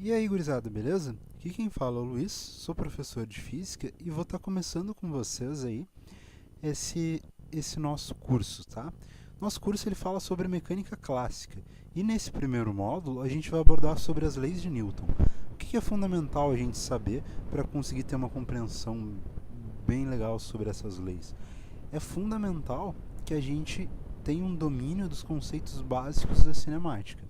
E aí, gurizada, beleza? Aqui quem fala é o Luiz, sou professor de Física e vou estar começando com vocês aí esse nosso curso, tá? Nosso curso ele fala sobre mecânica clássica e nesse primeiro módulo a gente vai abordar sobre as leis de Newton. O que é fundamental a gente saber para conseguir ter uma compreensão bem legal sobre essas leis? É fundamental que a gente tenha um domínio dos conceitos básicos da cinemática.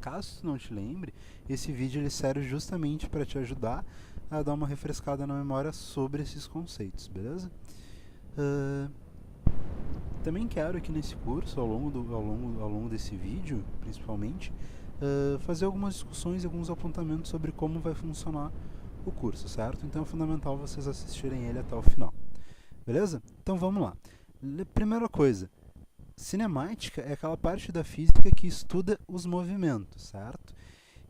Caso tu não te lembre, esse vídeo ele serve justamente para te ajudar a dar uma refrescada na memória sobre esses conceitos, beleza? Também quero aqui nesse curso, ao longo desse vídeo, principalmente, fazer algumas discussões e alguns apontamentos sobre como vai funcionar o curso, certo? Então é fundamental vocês assistirem ele até o final, beleza? Então vamos lá. Primeira coisa, cinemática é aquela parte da física que estuda os movimentos, certo?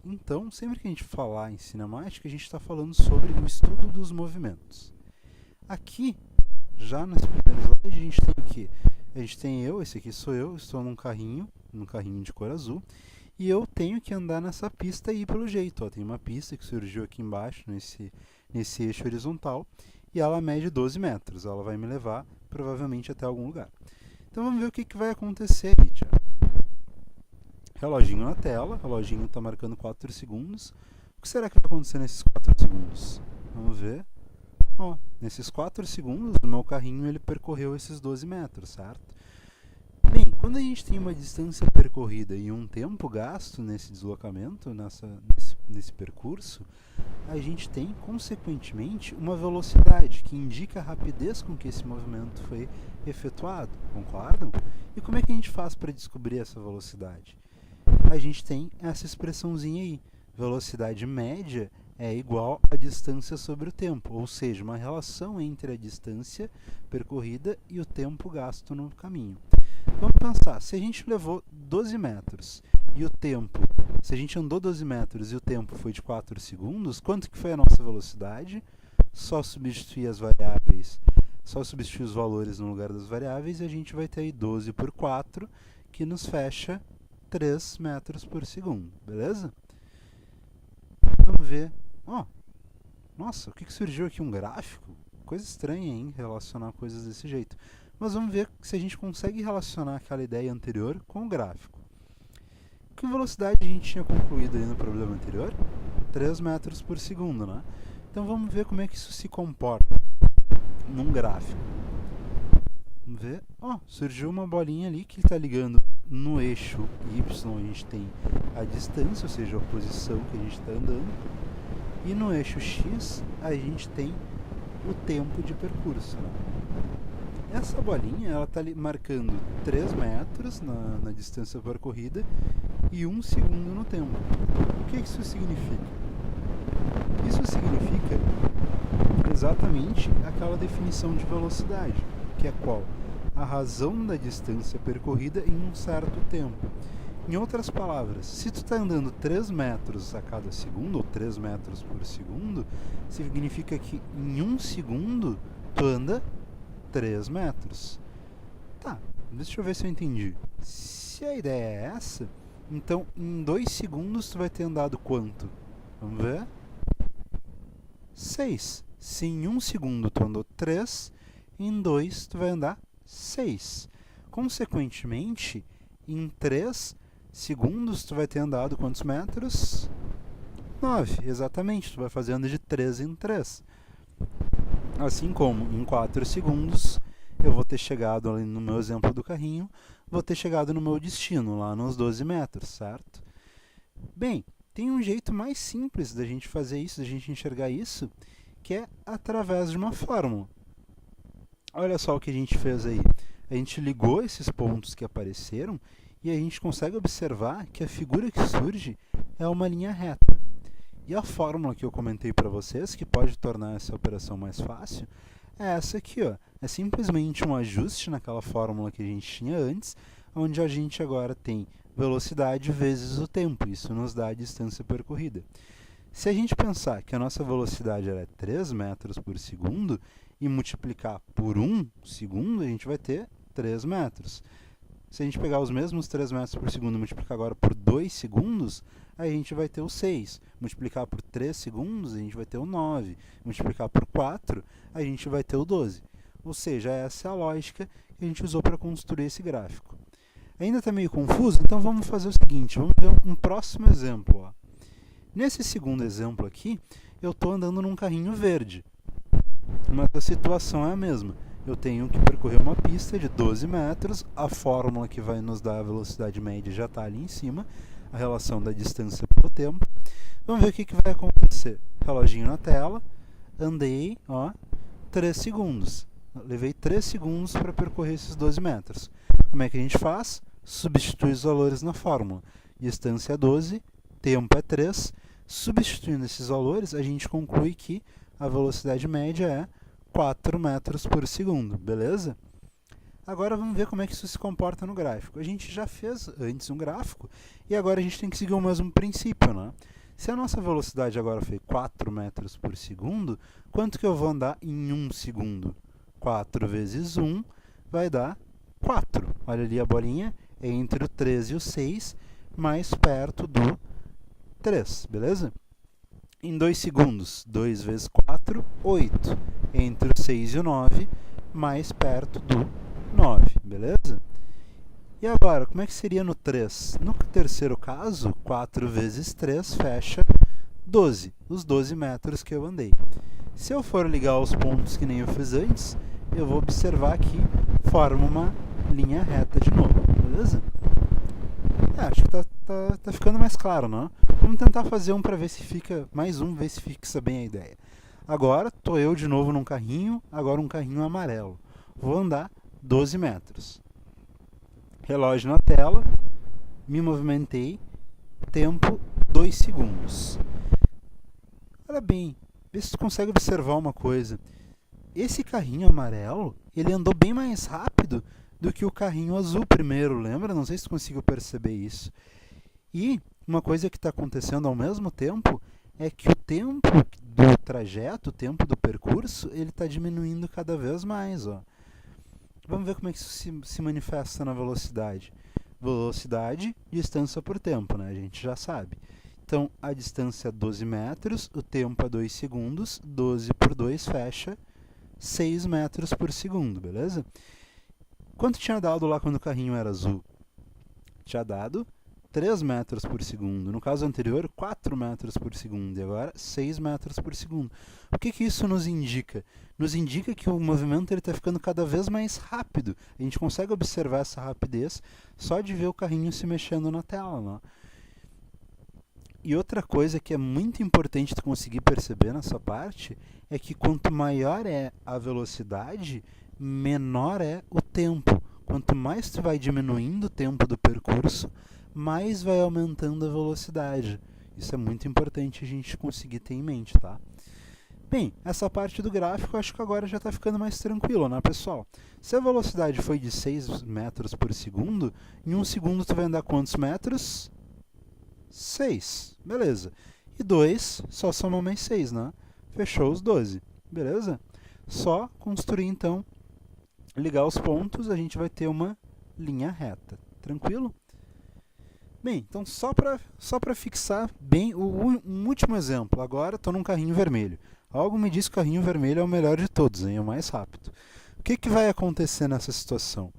Então, sempre que a gente falar em cinemática, a gente está falando sobre o estudo dos movimentos. Aqui, já nesse primeiro slide, a gente tem o quê? A gente tem esse aqui sou eu, estou num carrinho de cor azul, e eu tenho que andar nessa pista aí pelo jeito. Ó, tem uma pista que surgiu aqui embaixo, nesse eixo horizontal, e ela mede 12 metros. Ela vai me levar, provavelmente, até algum lugar. Então vamos ver o que vai acontecer aí, tia. Reloginho na tela, o reloginho está marcando 4 segundos. O que será que vai acontecer nesses 4 segundos? Vamos ver. Ó, nesses 4 segundos, o meu carrinho ele percorreu esses 12 metros, certo? Bem, quando a gente tem uma distância percorrida e um tempo gasto nesse deslocamento, nesse percurso, a gente tem, consequentemente, uma velocidade que indica a rapidez com que esse movimento foi efetuado, concordam? E como é que a gente faz para descobrir essa velocidade? A gente tem essa expressãozinha aí, velocidade média é igual à distância sobre o tempo, ou seja, uma relação entre a distância percorrida e o tempo gasto no caminho. Vamos pensar, se a gente levou 12 metros e o tempo, se a gente andou 12 metros e o tempo foi de 4 segundos, quanto que foi a nossa velocidade? Só substituir as variáveis, só substituir os valores no lugar das variáveis e a gente vai ter aí 12 por 4, que nos fecha 3 metros por segundo, beleza? Vamos ver. Ó, nossa, o que surgiu aqui? Um gráfico? Coisa estranha, hein? Relacionar coisas desse jeito. Mas vamos ver se a gente consegue relacionar aquela ideia anterior com o gráfico. Que velocidade a gente tinha concluído ali no problema anterior? 3 metros por segundo, né? Então vamos ver como é que isso se comporta num gráfico. Vamos ver. Ó, surgiu uma bolinha ali que está ligando no eixo Y, a gente tem a distância, ou seja, a posição que a gente está andando. E no eixo X, a gente tem o tempo de percurso. Né? Essa bolinha ela está marcando 3 metros na distância percorrida e 1 segundo no tempo. O que isso significa? Isso significa exatamente aquela definição de velocidade, que é qual? A razão da distância percorrida em um certo tempo. Em outras palavras, se tu está andando 3 metros a cada segundo, ou 3 metros por segundo, significa que em 1 segundo tu anda 3 metros. Tá, deixa eu ver se eu entendi. Se a ideia é essa, então em 2 segundos tu vai ter andado quanto? Vamos ver? 6. Se em 1 segundo tu andou 3, em 2 tu vai andar 6. Consequentemente, em 3 segundos tu vai ter andado quantos metros? 9, exatamente, tu vai fazendo de 3 em 3. Assim como em 4 segundos eu vou ter chegado ali no meu exemplo do carrinho, vou ter chegado no meu destino, lá nos 12 metros, certo? Bem, tem um jeito mais simples da gente fazer isso, da gente enxergar isso, que é através de uma fórmula. Olha só o que a gente fez aí. A gente ligou esses pontos que apareceram e a gente consegue observar que a figura que surge é uma linha reta. E a fórmula que eu comentei para vocês, que pode tornar essa operação mais fácil, é essa aqui. Ó. É simplesmente um ajuste naquela fórmula que a gente tinha antes, onde a gente agora tem velocidade vezes o tempo. Isso nos dá a distância percorrida. Se a gente pensar que a nossa velocidade é 3 metros por segundo e multiplicar por 1 segundo, a gente vai ter 3 metros. Se a gente pegar os mesmos 3 metros por segundo e multiplicar agora por 2 segundos, a gente vai ter o 6. Multiplicar por 3 segundos, a gente vai ter o 9. Multiplicar por 4, a gente vai ter o 12. Ou seja, essa é a lógica que a gente usou para construir esse gráfico. Ainda está meio confuso? Então vamos fazer o seguinte, vamos ver um próximo exemplo. Ó. Nesse segundo exemplo aqui, eu estou andando num carrinho verde. Mas a situação é a mesma. Eu tenho que percorrer uma pista de 12 metros, a fórmula que vai nos dar a velocidade média já está ali em cima, a relação da distância pelo tempo. Vamos ver o que vai acontecer. Reloginho na tela, andei 3 segundos. Levei 3 segundos para percorrer esses 12 metros. Como é que a gente faz? Substitui os valores na fórmula. Distância é 12, tempo é 3. Substituindo esses valores, a gente conclui que a velocidade média é 4 metros por segundo, beleza? Agora vamos ver como é que isso se comporta no gráfico. A gente já fez antes um gráfico e agora a gente tem que seguir o mesmo princípio, né? Se a nossa velocidade agora foi 4 metros por segundo, quanto que eu vou andar em 1 segundo? 4 vezes 1 vai dar 4. Olha ali a bolinha, é entre o 3 e o 6, mais perto do 3, beleza? Em 2 segundos, 2 vezes 4, 8. Entre o 6 e o 9, mais perto do 9, beleza? E agora, como é que seria no 3? No terceiro caso, 4 vezes 3 fecha 12, os 12 metros que eu andei. Se eu for ligar os pontos que nem eu fiz antes, eu vou observar que forma uma linha reta de novo, beleza? Acho que tá ficando mais claro, não? Vamos tentar fazer um para ver se fica, mais um, ver se fixa bem a ideia. Agora, estou eu de novo num carrinho, agora um carrinho amarelo. Vou andar 12 metros. Relógio na tela, me movimentei, tempo 2 segundos. Olha bem, vê se tu consegue observar uma coisa. Esse carrinho amarelo, ele andou bem mais rápido do que o carrinho azul primeiro, lembra? Não sei se tu conseguiu perceber isso. E uma coisa que está acontecendo ao mesmo tempo é que o tempo do trajeto, o tempo do percurso, ele está diminuindo cada vez mais. Ó. Vamos ver como é que isso se manifesta na velocidade. Velocidade, distância por tempo, né? A gente já sabe. Então, a distância é 12 metros, o tempo é 2 segundos, 12 por 2 fecha 6 metros por segundo, beleza? Quanto tinha dado lá quando o carrinho era azul? Tinha dado 3 metros por segundo. No caso anterior, 4 metros por segundo. E agora, 6 metros por segundo. O que isso nos indica? Nos indica que o movimento está ficando cada vez mais rápido. A gente consegue observar essa rapidez só de ver o carrinho se mexendo na tela. Não? E outra coisa que é muito importante tu conseguir perceber nessa parte é que quanto maior é a velocidade, menor é o tempo. Quanto mais tu vai diminuindo o tempo do percurso, mais vai aumentando a velocidade. Isso é muito importante a gente conseguir ter em mente, tá? Bem, essa parte do gráfico acho que agora já está ficando mais tranquilo, né, pessoal? Se a velocidade foi de 6 metros por segundo, em 1 segundo tu vai andar quantos metros? 6, beleza. E 2, só soma mais 6, né? Fechou os 12, beleza? Só construir, então, ligar os pontos, a gente vai ter uma linha reta. Tranquilo? Bem, então só para fixar bem um último exemplo. Agora estou num carrinho vermelho. Algo me diz que o carrinho vermelho é o melhor de todos, hein? É o mais rápido. O que vai acontecer nessa situação?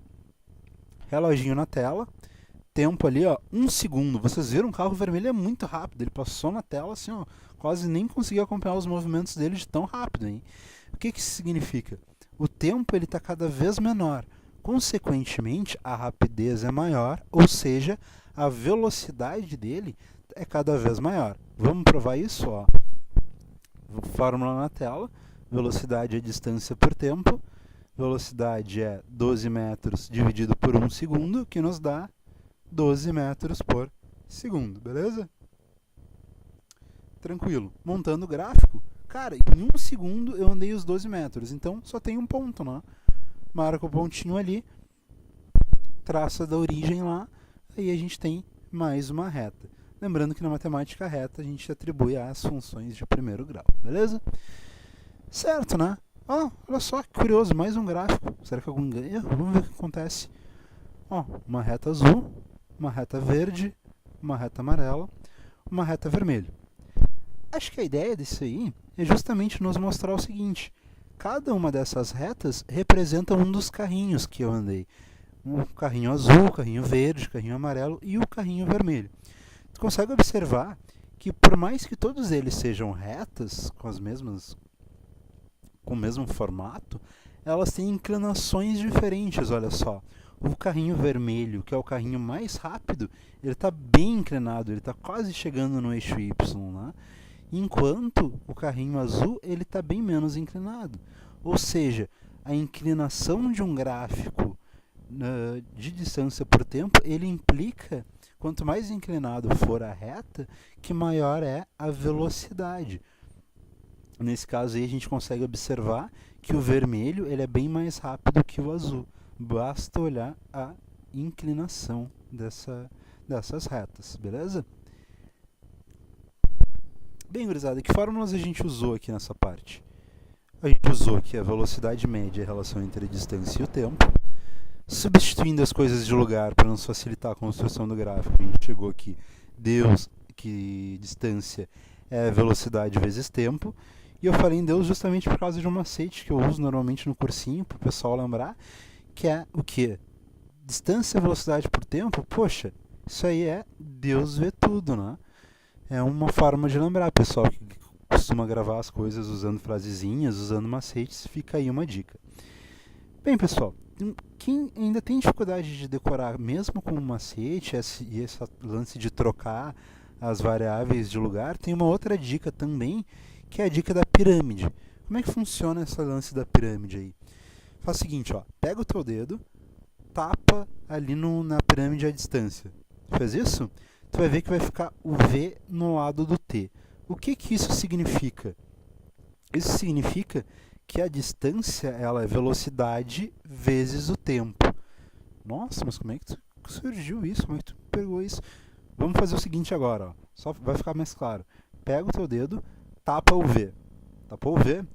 Reloginho na tela. Tempo ali, ó, 1 segundo. Vocês viram, o carro vermelho é muito rápido. Ele passou na tela assim, ó, quase nem consegui acompanhar os movimentos dele de tão rápido, hein? O que isso significa? O tempo está cada vez menor. Consequentemente, a rapidez é maior, ou seja, a velocidade dele é cada vez maior. Vamos provar isso? Ó. Fórmula na tela. Velocidade é distância por tempo. Velocidade é 12 metros dividido por 1 segundo, que nos dá 12 metros por segundo, beleza? Tranquilo. Montando o gráfico, cara, em 1 segundo eu andei os 12 metros, então só tem um ponto, né? Marca o pontinho ali, traça da origem lá, aí a gente tem mais uma reta. Lembrando que na matemática reta a gente atribui às funções de primeiro grau, beleza? Certo, né? Ó, olha só que curioso, mais um gráfico. Será que algum ganha? Vamos ver o que acontece. Ó, uma reta azul, uma reta verde, uma reta amarela, uma reta vermelha. Acho que a ideia disso aí é justamente nos mostrar o seguinte: cada uma dessas retas representa um dos carrinhos que eu andei. O carrinho azul, o carrinho verde, o carrinho amarelo e o carrinho vermelho. Tu consegue observar que por mais que todos eles sejam retas, com o mesmo formato, elas têm inclinações diferentes, olha só. O carrinho vermelho, que é o carrinho mais rápido, ele está bem inclinado, ele está quase chegando no eixo Y, né? Enquanto o carrinho azul ele está bem menos inclinado. Ou seja, a inclinação de um gráfico de distância por tempo, ele implica, quanto mais inclinado for a reta, que maior é a velocidade. Nesse caso aí a gente consegue observar que o vermelho ele é bem mais rápido que o azul. Basta olhar a inclinação dessas retas, beleza? Bem, gurizada, que fórmulas a gente usou aqui nessa parte? A gente usou aqui a velocidade média, a relação entre a distância e o tempo. Substituindo as coisas de lugar para nos facilitar a construção do gráfico, a gente chegou aqui, Deus, que distância é velocidade vezes tempo. E eu falei em Deus justamente por causa de um macete que eu uso normalmente no cursinho, para o pessoal lembrar, que é o quê? Distância, velocidade por tempo? Poxa, isso aí é Deus vê tudo, né? É uma forma de lembrar, pessoal que costuma gravar as coisas usando frasezinhas, usando macetes, fica aí uma dica. Bem, pessoal, quem ainda tem dificuldade de decorar, mesmo com um macete, e esse lance de trocar as variáveis de lugar, tem uma outra dica também, que é a dica da pirâmide. Como é que funciona esse lance da pirâmide aí? Faz o seguinte, ó, pega o teu dedo, tapa ali na pirâmide a distância. Fez isso? Tu vai ver que vai ficar o V no lado do T. O que isso significa? Isso significa que a distância ela é velocidade vezes o tempo. Nossa, mas como é que surgiu isso? Como é que tu pegou isso? Vamos fazer o seguinte agora, ó. Só vai ficar mais claro. Pega o teu dedo, tapa o V. Tapou o V?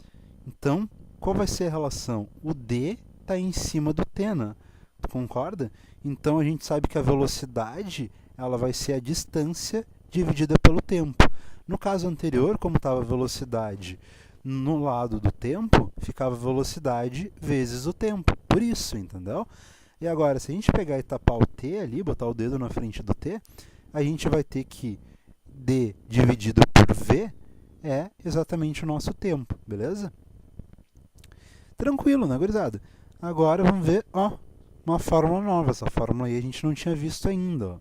Então, qual vai ser a relação? O D está em cima do T, né? Tu concorda? Então, a gente sabe que a velocidade ela vai ser a distância dividida pelo tempo. No caso anterior, como estava a velocidade no lado do tempo, ficava velocidade vezes o tempo. Por isso, entendeu? E agora, se a gente pegar e tapar o T ali, botar o dedo na frente do T, a gente vai ter que D dividido por V é exatamente o nosso tempo, beleza? Tranquilo, né, gurizada? Agora vamos ver, ó, uma fórmula nova. Essa fórmula aí a gente não tinha visto ainda, ó.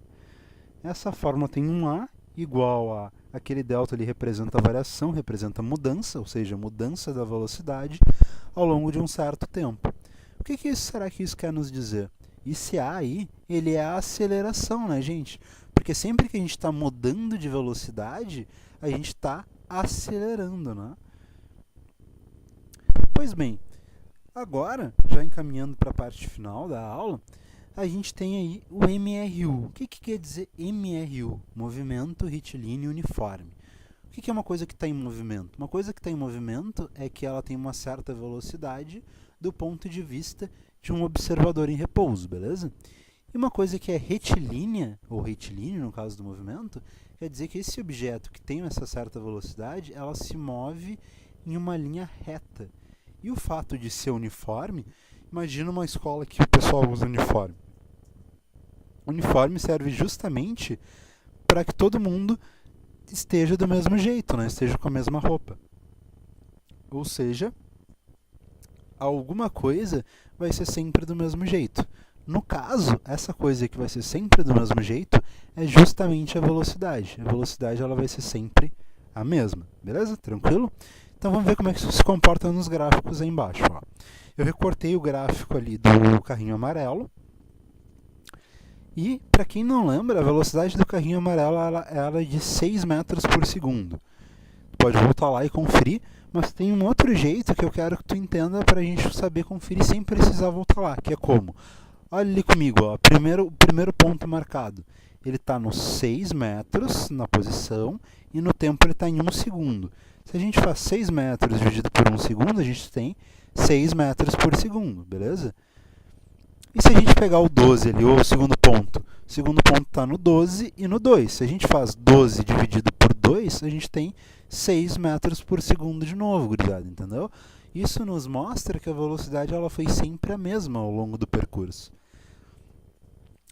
Essa fórmula tem um A igual a aquele delta ali representa a variação, representa a mudança, ou seja, a mudança da velocidade ao longo de um certo tempo. O que será que isso quer nos dizer? Esse A aí, ele é a aceleração, né, gente? Porque sempre que a gente está mudando de velocidade, a gente está acelerando, né? Pois bem, agora, já encaminhando para a parte final da aula, a gente tem aí o MRU. O que quer dizer MRU? Movimento retilíneo uniforme. O que é uma coisa que está em movimento? Uma coisa que está em movimento é que ela tem uma certa velocidade do ponto de vista de um observador em repouso, beleza? E uma coisa que é retilínea, ou retilíneo no caso do movimento, quer dizer que esse objeto que tem essa certa velocidade, ela se move em uma linha reta. E o fato de ser uniforme, imagina uma escola que o pessoal usa uniforme. O uniforme serve justamente para que todo mundo esteja do mesmo jeito, né? Esteja com a mesma roupa. Ou seja, alguma coisa vai ser sempre do mesmo jeito. No caso, essa coisa que vai ser sempre do mesmo jeito é justamente a velocidade. A velocidade ela vai ser sempre a mesma, beleza? Tranquilo? Então vamos ver como é que isso se comporta nos gráficos aí embaixo. Ó. Eu recortei o gráfico ali do carrinho amarelo. E, para quem não lembra, a velocidade do carrinho amarelo ela é de 6 metros por segundo. Tu pode voltar lá e conferir, mas tem um outro jeito que eu quero que tu entenda para a gente saber conferir sem precisar voltar lá, que é como? Olha ali comigo, ó, o primeiro ponto marcado. Ele está nos 6 metros na posição e no tempo ele está em 1 segundo. Se a gente faz 6 metros dividido por 1 segundo, a gente tem 6 metros por segundo, beleza? E se a gente pegar o 12 ali, ou o segundo ponto? O segundo ponto está no 12 e no 2. Se a gente faz 12 dividido por 2, a gente tem 6 metros por segundo de novo, gurizada, entendeu? Isso nos mostra que a velocidade ela foi sempre a mesma ao longo do percurso.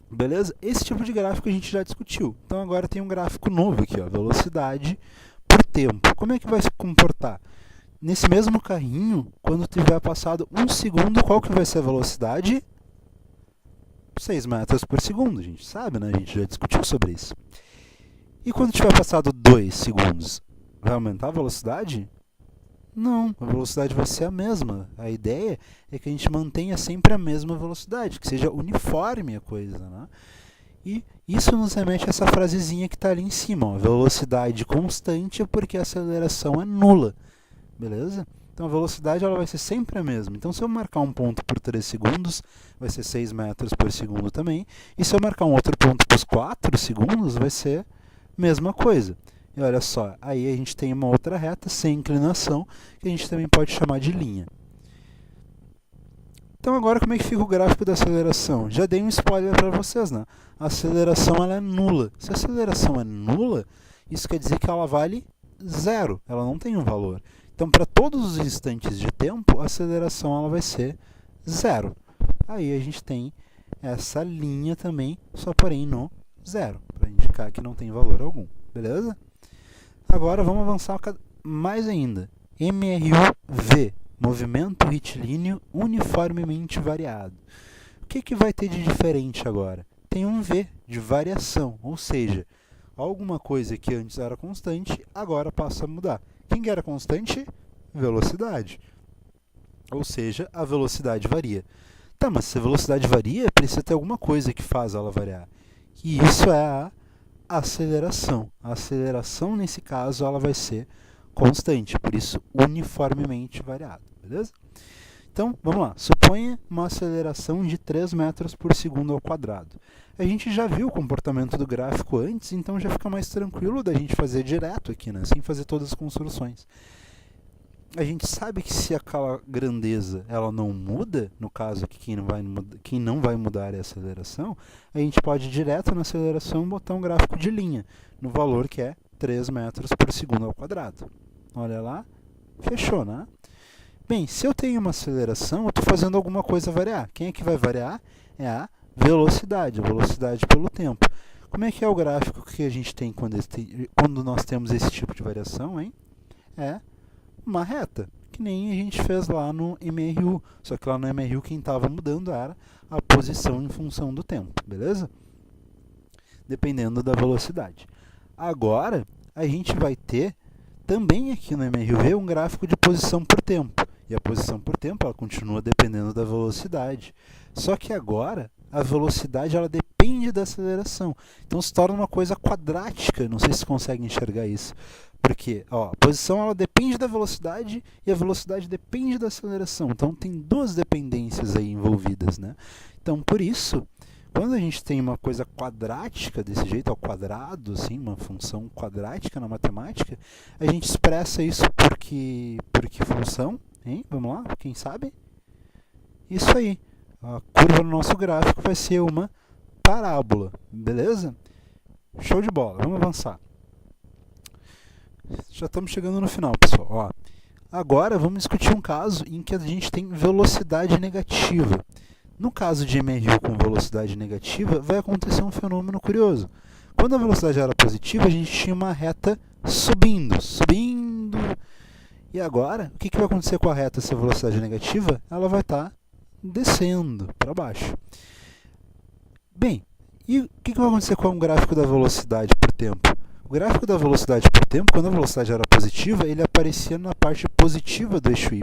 Beleza? Esse tipo de gráfico a gente já discutiu. Então agora tem um gráfico novo aqui, ó, velocidade por tempo. Como é que vai se comportar? Nesse mesmo carrinho, quando tiver passado 1 segundo, qual que vai ser a velocidade? 6 metros por segundo, a gente sabe, né? A gente já discutiu sobre isso. E quando tiver passado 2 segundos, vai aumentar a velocidade? Não, a velocidade vai ser a mesma. A ideia é que a gente mantenha sempre a mesma velocidade, que seja uniforme a coisa, né? E isso nos remete a essa frasezinha que está ali em cima, ó, velocidade constante porque a aceleração é nula, beleza? Então a velocidade ela vai ser sempre a mesma. Então se eu marcar um ponto por 3 segundos, vai ser 6 metros por segundo também. E se eu marcar um outro ponto por 4 segundos, vai ser a mesma coisa. E olha só, aí a gente tem uma outra reta sem inclinação, que a gente também pode chamar de linha. Então agora como é que fica o gráfico da aceleração? Já dei um spoiler para vocês, né? A aceleração ela é nula. Se a aceleração é nula, isso quer dizer que ela vale zero, ela não tem um valor. Então para todos os instantes de tempo, a aceleração ela vai ser zero. Aí a gente tem essa linha também, só porém no zero, para indicar que não tem valor algum, beleza? Agora vamos avançar mais ainda. MRUV, movimento retilíneo uniformemente variado. O que vai ter de diferente agora? Tem um V de variação, ou seja, alguma coisa que antes era constante, agora passa a mudar. Quem que era constante? Velocidade. Ou seja, a velocidade varia. Tá, mas se a velocidade varia, precisa ter alguma coisa que faz ela variar. E isso é a aceleração. A aceleração, nesse caso, ela vai ser constante, por isso uniformemente variada, beleza? Então, vamos lá. Suponha uma aceleração de 3 metros por segundo ao quadrado. A gente já viu o comportamento do gráfico antes, então já fica mais tranquilo da gente fazer direto aqui, né? Sem fazer todas as construções. A gente sabe que se aquela grandeza ela não muda, no caso que quem não vai mudar é a aceleração, a gente pode ir direto na aceleração botar um gráfico de linha, no valor que é 3 metros por segundo ao quadrado. Olha lá, fechou, né? Bem, se eu tenho uma aceleração, eu estou fazendo alguma coisa variar. Quem é que vai variar? É a velocidade pelo tempo. Como é que é o gráfico que a gente tem quando nós temos esse tipo de variação, hein? É uma reta, que nem a gente fez lá no MRU. Só que lá no MRU quem estava mudando era a posição em função do tempo, beleza? Dependendo da velocidade. Agora, a gente vai ter também aqui no MRV um gráfico de posição por tempo. E a posição por tempo ela continua dependendo da velocidade. Só que agora a velocidade ela depende da aceleração. Então se torna uma coisa quadrática. Não sei se você consegue enxergar isso. Porque ó, a posição ela depende da velocidade e a velocidade depende da aceleração. Então tem duas dependências aí envolvidas, né? Então por isso, quando a gente tem uma coisa quadrática desse jeito, ao quadrado, assim, uma função quadrática na matemática, a gente expressa isso por que função? Hein? Vamos lá, quem sabe? Isso aí. A curva no nosso gráfico vai ser uma parábola, beleza? Show de bola, vamos avançar. Já estamos chegando no final, pessoal. Ó, agora vamos discutir um caso em que a gente tem velocidade negativa. No caso de MRU com velocidade negativa, vai acontecer um fenômeno curioso. Quando a velocidade era positiva, a gente tinha uma reta subindo. E agora, o que vai acontecer com a reta se a velocidade é negativa? Ela vai estar descendo para baixo. Bem, e o que vai acontecer com o gráfico da velocidade por tempo? O gráfico da velocidade por tempo, quando a velocidade era positiva, ele aparecia na parte positiva do eixo y.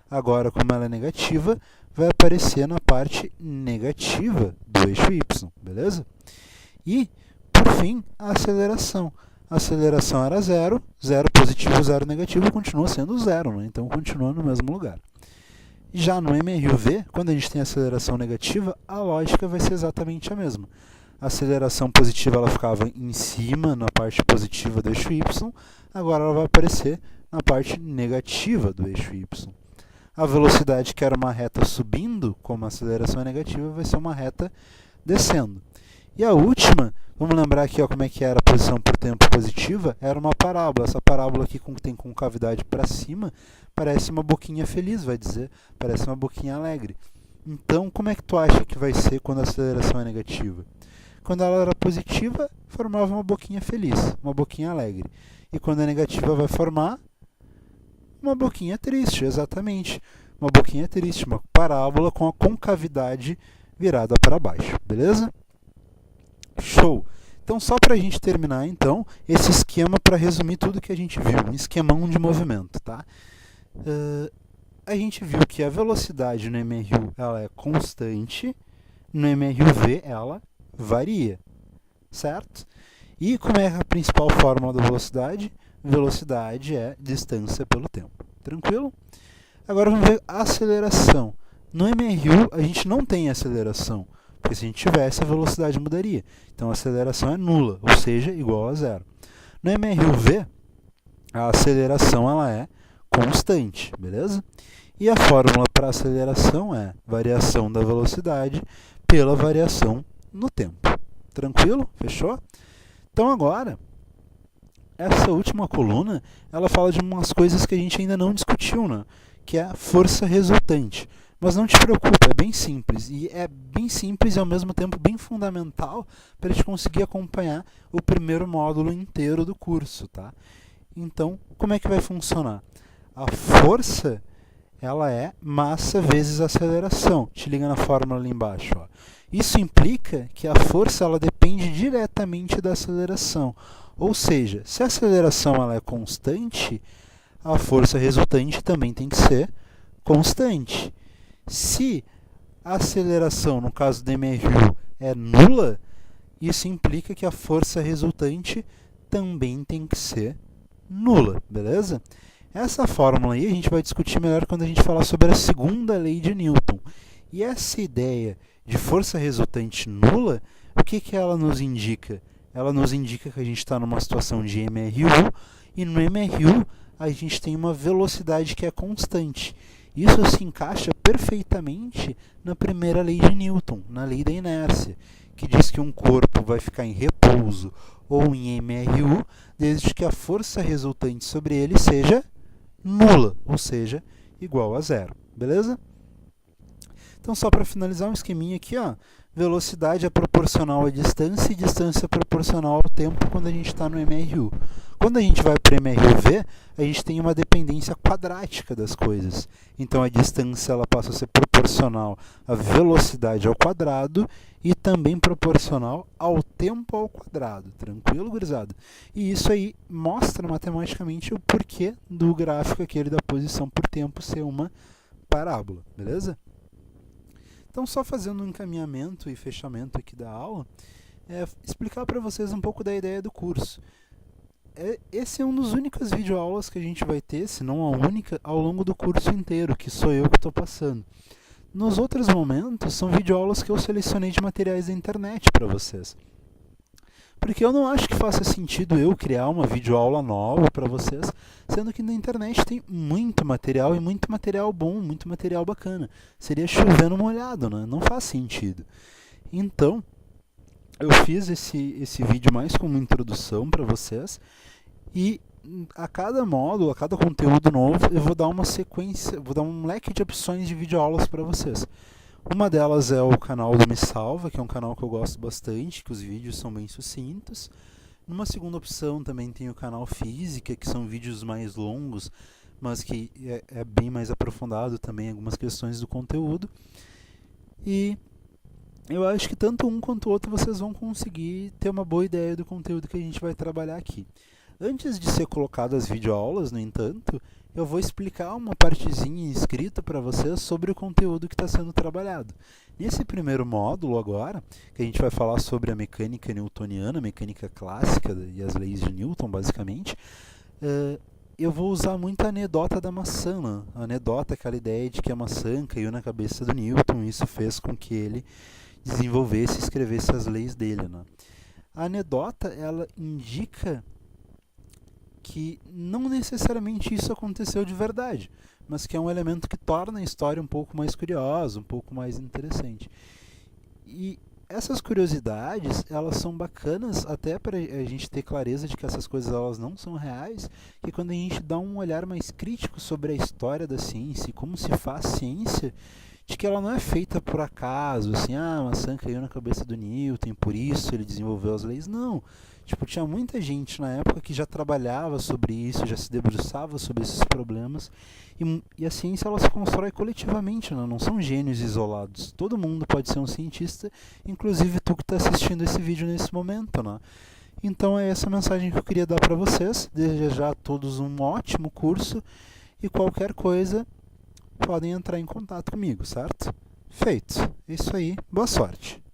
Agora, como ela é negativa, vai aparecer na parte negativa do eixo y, beleza? E, por fim, a aceleração. A aceleração era zero, zero positivo, zero negativo, continua sendo zero, né? Então continua no mesmo lugar. Já no MRUV, quando a gente tem aceleração negativa, a lógica vai ser exatamente a mesma. A aceleração positiva ela ficava em cima, na parte positiva do eixo y, agora ela vai aparecer na parte negativa do eixo y. A velocidade, que era uma reta subindo, como a aceleração é negativa, vai ser uma reta descendo. E a última, vamos lembrar aqui ó, como é que era a posição por tempo positiva, era uma parábola. Essa parábola aqui tem concavidade para cima, parece uma boquinha feliz, vai dizer, parece uma boquinha alegre. Então, como é que tu acha que vai ser quando a aceleração é negativa? Quando ela era positiva, formava uma boquinha feliz, uma boquinha alegre. E quando é negativa, vai formar uma boquinha triste, exatamente. Uma boquinha triste, uma parábola com a concavidade virada para baixo, beleza? Show! Então, só para a gente terminar, então, esse esquema para resumir tudo que a gente viu, um esquemão de movimento, tá? A gente viu que a velocidade no MRU ela é constante, no MRUV ela varia, certo? E como é a principal fórmula da velocidade? Velocidade é distância pelo tempo. Tranquilo? Agora vamos ver a aceleração. No MRU a gente não tem aceleração, porque se a gente tivesse a velocidade mudaria. Então a aceleração é nula, ou seja, igual a zero. No MRUV a aceleração ela é constante, beleza? E a fórmula para aceleração é variação da velocidade pela variação no tempo. Tranquilo? Fechou? Então agora, essa última coluna, ela fala de umas coisas que a gente ainda não discutiu, né? Que é a força resultante. Mas não te preocupa, é bem simples. E é bem simples e ao mesmo tempo bem fundamental para a gente conseguir acompanhar o primeiro módulo inteiro do curso, tá? Então, como é que vai funcionar? A força, ela é massa vezes aceleração. Te liga na fórmula ali embaixo, ó. Isso implica que a força ela depende diretamente da aceleração. Ou seja, se a aceleração ela é constante, a força resultante também tem que ser constante. Se a aceleração, no caso do MRU, é nula, isso implica que a força resultante também tem que ser nula, beleza? Essa fórmula aí a gente vai discutir melhor quando a gente falar sobre a segunda lei de Newton. E essa ideia de força resultante nula, o que ela nos indica? Ela nos indica que a gente está numa situação de MRU, e no MRU a gente tem uma velocidade que é constante. Isso se encaixa perfeitamente na primeira lei de Newton, na lei da inércia, que diz que um corpo vai ficar em repouso ou em MRU, desde que a força resultante sobre ele seja nula, ou seja, igual a zero. Beleza? Então, só para finalizar um esqueminha aqui, ó, velocidade é proporcional à distância e distância é proporcional ao tempo quando a gente está no MRU. Quando a gente vai para o MRUV, a gente tem uma dependência quadrática das coisas. Então, a distância ela passa a ser proporcional à velocidade ao quadrado e também proporcional ao tempo ao quadrado. Tranquilo, gurizada? E isso aí mostra matematicamente o porquê do gráfico aquele da posição por tempo ser uma parábola, beleza? Então, só fazendo um encaminhamento e fechamento aqui da aula, explicar para vocês um pouco da ideia do curso. Esse é um dos únicos videoaulas que a gente vai ter, se não a única, ao longo do curso inteiro, que sou eu que estou passando. Nos outros momentos, são videoaulas que eu selecionei de materiais da internet para vocês. Porque eu não acho que faça sentido eu criar uma videoaula nova para vocês, sendo que na internet tem muito material e muito material bom, muito material bacana. Seria chover no molhado, né? Não faz sentido. Então, eu fiz esse vídeo mais como introdução para vocês e a cada módulo, a cada conteúdo novo, eu vou dar uma sequência, vou dar um leque de opções de videoaulas para vocês. Uma delas é o canal do Me Salva, que é um canal que eu gosto bastante, que os vídeos são bem sucintos. Numa segunda opção também tem o canal Física, que são vídeos mais longos, mas que é bem mais aprofundado também algumas questões do conteúdo. E eu acho que tanto um quanto o outro vocês vão conseguir ter uma boa ideia do conteúdo que a gente vai trabalhar aqui. Antes de ser colocado as videoaulas, no entanto, eu vou explicar uma partezinha escrita para vocês sobre o conteúdo que está sendo trabalhado. Nesse primeiro módulo agora, que a gente vai falar sobre a mecânica newtoniana, a mecânica clássica e as leis de Newton, basicamente, eu vou usar muito a anedota da maçã. Né? A anedota é aquela ideia de que a maçã caiu na cabeça do Newton, e isso fez com que ele desenvolvesse e escrevesse as leis dele. Né? A anedota, ela indica que não necessariamente isso aconteceu de verdade, mas que é um elemento que torna a história um pouco mais curiosa, um pouco mais interessante. E essas curiosidades, elas são bacanas até para a gente ter clareza de que essas coisas elas não são reais, que quando a gente dá um olhar mais crítico sobre a história da ciência e como se faz ciência, de que ela não é feita por acaso, assim, a maçã caiu na cabeça do Newton, por isso ele desenvolveu as leis. Não. Tipo, tinha muita gente na época que já trabalhava sobre isso, já se debruçava sobre esses problemas. E a ciência ela se constrói coletivamente, né? Não são gênios isolados. Todo mundo pode ser um cientista, inclusive tu que está assistindo esse vídeo nesse momento, né? Então é essa mensagem que eu queria dar para vocês. Desejar a todos um ótimo curso e qualquer coisa podem entrar em contato comigo, certo? Feito. Isso aí. Boa sorte.